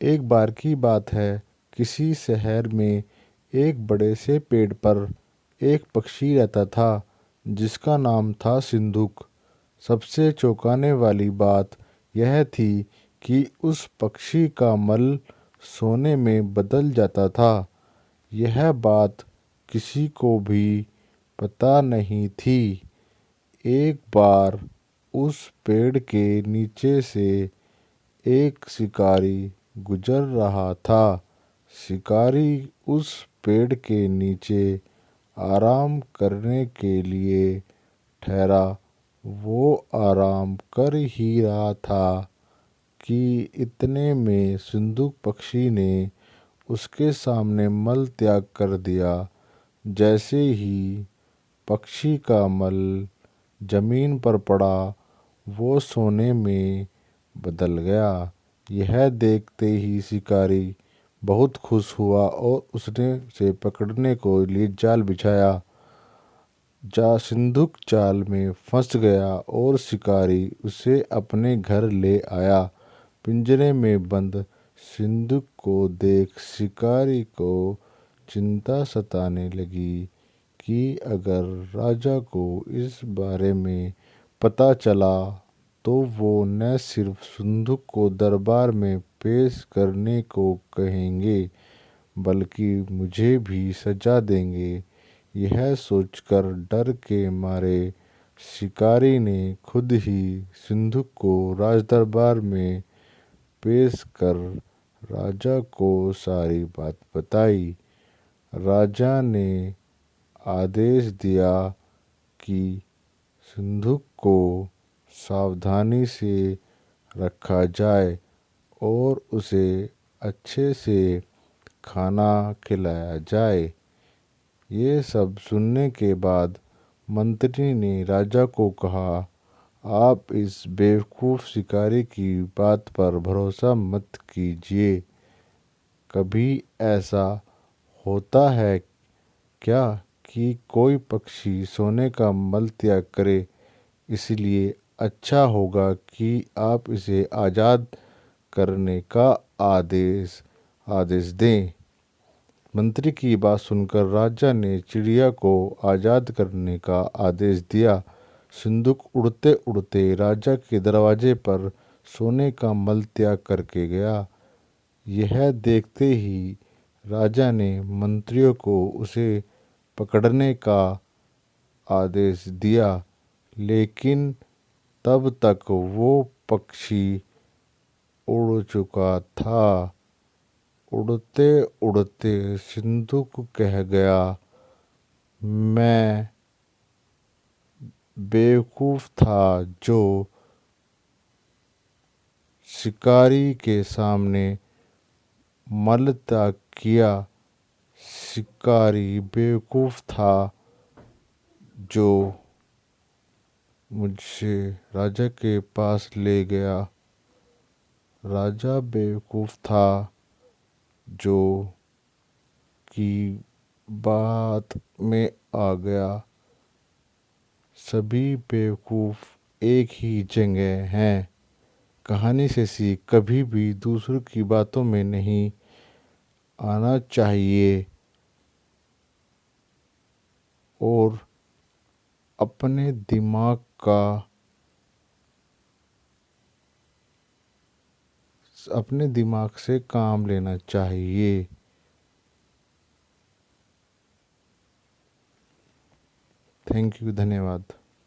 एक बार की बात है, किसी शहर में एक बड़े से पेड़ पर एक पक्षी रहता था जिसका नाम था सिंदूक। सबसे चौंकाने वाली बात यह थी कि उस पक्षी का मल सोने में बदल जाता था। यह बात किसी को भी पता नहीं थी। एक बार उस पेड़ के नीचे से एक शिकारी गुजर रहा था। शिकारी उस पेड़ के नीचे आराम करने के लिए ठहरा। वो आराम कर ही रहा था कि इतने में सिंदूक पक्षी ने उसके सामने मल त्याग कर दिया। जैसे ही पक्षी का मल जमीन पर पड़ा, वो सोने में बदल गया। यह देखते ही शिकारी बहुत खुश हुआ और उसने उसे पकड़ने को लिए जाल बिछाया। सिंदूक जाल में फंस गया और शिकारी उसे अपने घर ले आया। पिंजरे में बंद सिंदूक को देख शिकारी को चिंता सताने लगी कि अगर राजा को इस बारे में पता चला तो वो न सिर्फ सिंदूक को दरबार में पेश करने को कहेंगे बल्कि मुझे भी सजा देंगे। यह सोचकर डर के मारे शिकारी ने खुद ही सिंदूक को राजदरबार में पेश कर राजा को सारी बात बताई। राजा ने आदेश दिया कि सिंदूक को सावधानी से रखा जाए और उसे अच्छे से खाना खिलाया जाए। ये सब सुनने के बाद मंत्री ने राजा को कहा, आप इस बेवकूफ़ शिकारी की बात पर भरोसा मत कीजिए। कभी ऐसा होता है क्या कि कोई पक्षी सोने का मल त्याग करे? इसलिए अच्छा होगा कि आप इसे आज़ाद करने का आदेश दें। मंत्री की बात सुनकर राजा ने चिड़िया को आज़ाद करने का आदेश दिया। सिंदूक उड़ते उड़ते राजा के दरवाजे पर सोने का मल त्याग करके गया। यह देखते ही राजा ने मंत्रियों को उसे पकड़ने का आदेश दिया, लेकिन तब तक वो पक्षी उड़ चुका था। उड़ते उड़ते सिंदूक कह गया, मैं बेवकूफ़ था जो शिकारी के सामने मल त्याग किया। शिकारी बेवकूफ़ था जो मुझे राजा के पास ले गया। राजा बेवकूफ़ था जो की बात में आ गया। सभी बेवकूफ़ एक ही जगह हैं। कहानी से सीख, कभी भी दूसरों की बातों में नहीं आना चाहिए और अपने दिमाग से काम लेना चाहिए। थैंक यू, धन्यवाद।